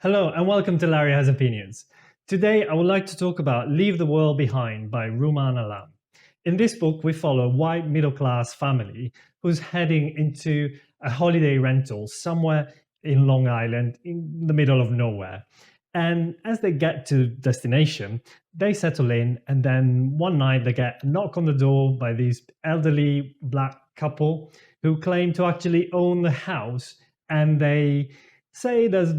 Hello and welcome to Larry Has Opinions. Today I would like to talk about Leave the World Behind by Rumaan Alam. In this book we follow a white middle-class family who's heading into a holiday rental somewhere in Long Island in the middle of nowhere. And as they get to destination, they settle in, and then one night they get a knock on the door by this elderly black couple who claim to actually own the house, and they say there's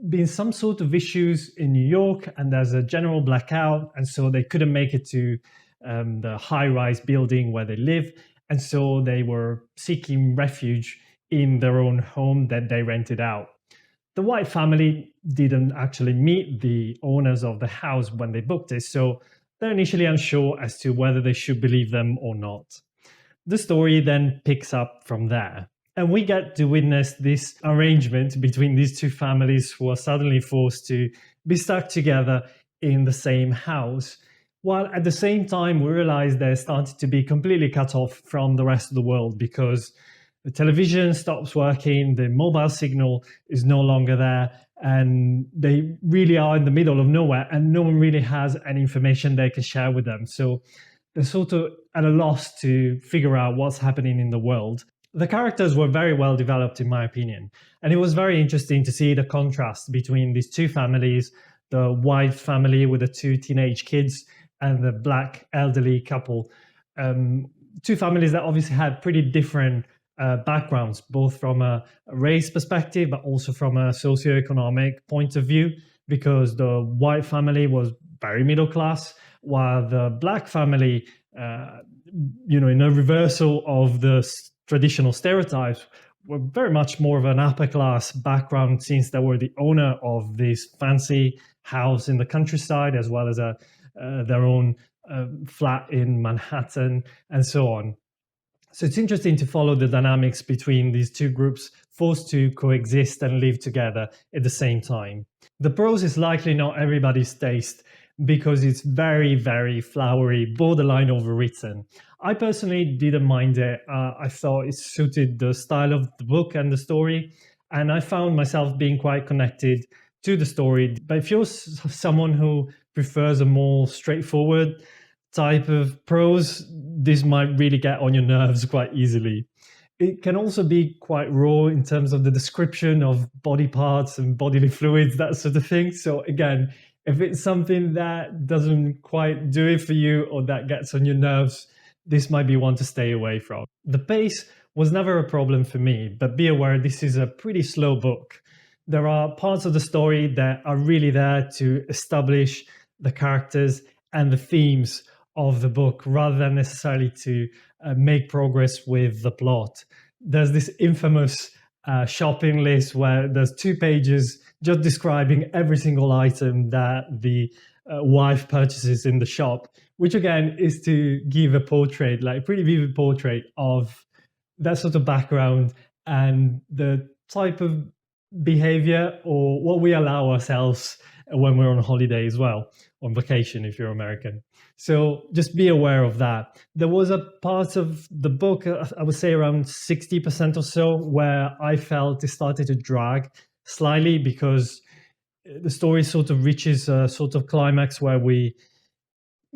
been some sort of issues in New York and there's a general blackout, and so they couldn't make it to the high-rise building where they live, and so they were seeking refuge in their own home that they rented out. The white family didn't actually meet the owners of the house when they booked it, so they're initially unsure as to whether they should believe them or not. The story then picks up from there. And we get to witness this arrangement between these two families who are suddenly forced to be stuck together in the same house, while at the same time we realize they're starting to be completely cut off from the rest of the world because the television stops working, the mobile signal is no longer there, and they really are in the middle of nowhere and no one really has any information they can share with them. So they're sort of at a loss to figure out what's happening in the world. The characters were very well developed, in my opinion, and it was very interesting to see the contrast between these two families, the white family with the two teenage kids and the black elderly couple. Two families that obviously had pretty different backgrounds, both from a race perspective, but also from a socioeconomic point of view, because the white family was very middle class, while the black family, in a reversal of the traditional stereotypes, were very much more of an upper class background, since they were the owner of this fancy house in the countryside, as well as their own flat in Manhattan and so on. So it's interesting to follow the dynamics between these two groups forced to coexist and live together at the same time. The prose is likely not everybody's taste because it's very, very flowery, borderline overwritten. I personally didn't mind it. I thought it suited the style of the book and the story, and I found myself being quite connected to the story. But if you're someone who prefers a more straightforward type of prose, this might really get on your nerves quite easily. It can also be quite raw in terms of the description of body parts and bodily fluids, that sort of thing. So again, if it's something that doesn't quite do it for you or that gets on your nerves, this might be one to stay away from. The pace was never a problem for me, but be aware this is a pretty slow book. There are parts of the story that are really there to establish the characters and the themes of the book rather than necessarily to make progress with the plot. There's this infamous shopping list where there's 2 pages just describing every single item that the wife purchases in the shop, which again is to give a portrait, like a pretty vivid portrait of that sort of background and the type of behavior or what we allow ourselves when we're on holiday as well, on vacation if you're American. So just be aware of that. There was a part of the book, I would say around 60% or so, where I felt it started to drag slightly because the story sort of reaches a sort of climax where we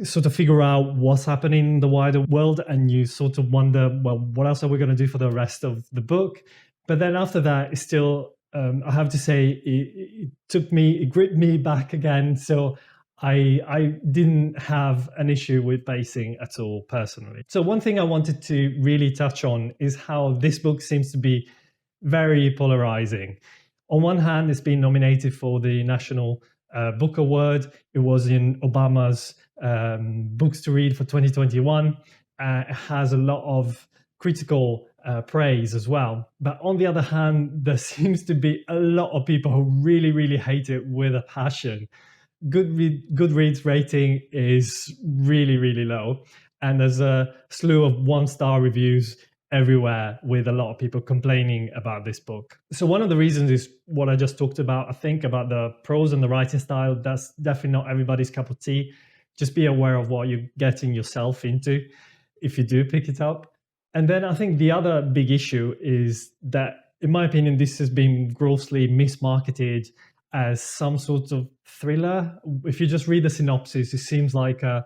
sort of figure out what's happening in the wider world, and you sort of wonder, well, what else are we going to do for the rest of the book? But then after that, it's still, I have to say, it gripped me back again. So I didn't have an issue with pacing at all, personally. So one thing I wanted to really touch on is how this book seems to be very polarizing. On one hand, it's been nominated for the National Book Award. It was in Obama's Books to Read for 2021. It has a lot of critical praise as well. But on the other hand, there seems to be a lot of people who really, really hate it with a passion. Goodreads rating is really, really low. And there's a slew of 1-star reviews everywhere with a lot of people complaining about this book. So one of the reasons is what I just talked about, I think, about the prose and the writing style. That's definitely not everybody's cup of tea. Just be aware of what you're getting yourself into if you do pick it up. And then I think the other big issue is that, in my opinion, this has been grossly mismarketed as some sort of thriller. If you just read the synopsis, it seems like a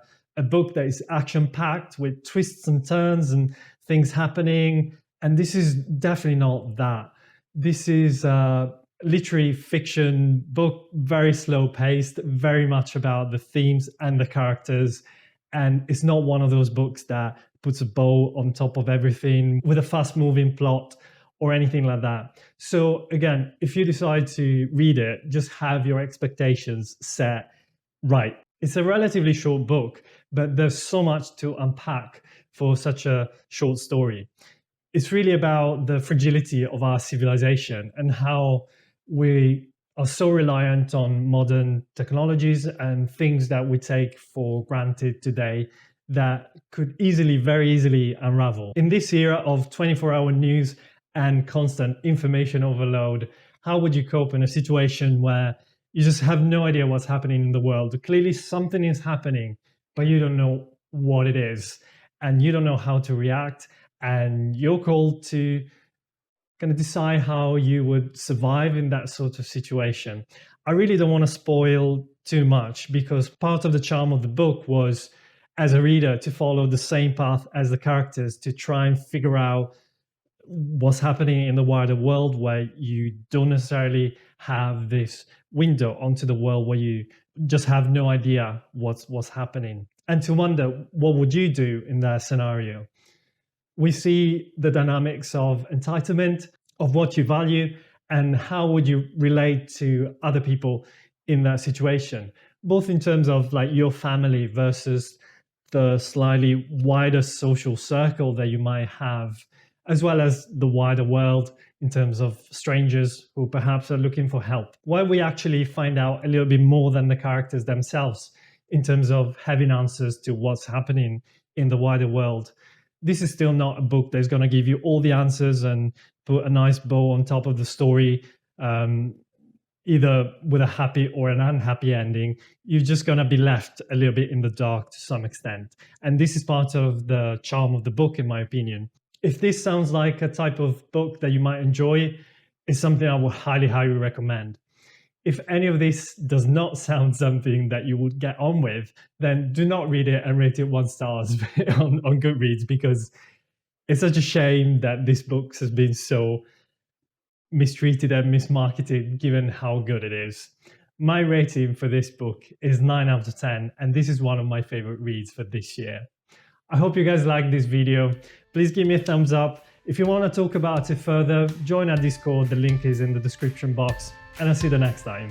book that is action-packed with twists and turns and things happening. And this is definitely not that. This is a literary fiction book, very slow-paced, very much about the themes and the characters. And it's not one of those books that puts a bow on top of everything with a fast-moving plot or anything like that. So again, if you decide to read it, just have your expectations set right. It's a relatively short book, but there's so much to unpack for such a short story. It's really about the fragility of our civilization and how we are so reliant on modern technologies and things that we take for granted today that could easily, very easily unravel. In this era of 24-hour news and constant information overload, how would you cope in a situation where you just have no idea what's happening in the world? Clearly something is happening, but you don't know what it is, and you don't know how to react, and you're called to kind of decide how you would survive in that sort of situation. I really don't want to spoil too much, because part of the charm of the book was, as a reader, to follow the same path as the characters, to try and figure out what's happening in the wider world, where you don't necessarily have this window onto the world, where you just have no idea what's happening, and to wonder, what would you do in that scenario? We see the dynamics of entitlement, of what you value, and how would you relate to other people in that situation, both in terms of like your family versus the slightly wider social circle that you might have, as well as the wider world in terms of strangers who perhaps are looking for help. Why we actually find out a little bit more than the characters themselves in terms of having answers to what's happening in the wider world. This is still not a book that's going to give you all the answers and put a nice bow on top of the story, either with a happy or an unhappy ending. You're just going to be left a little bit in the dark to some extent. And this is part of the charm of the book, in my opinion. If this sounds like a type of book that you might enjoy, it's something I would highly, highly recommend. If any of this does not sound something that you would get on with, then do not read it and rate it 1 star on Goodreads, because it's such a shame that this book has been so mistreated and mismarketed given how good it is. My rating for this book is 9 out of 10, and this is one of my favorite reads for this year. I hope you guys liked this video. Please give me a thumbs up. If you want to talk about it further, join our Discord. The link is in the description box, and I'll see you the next time.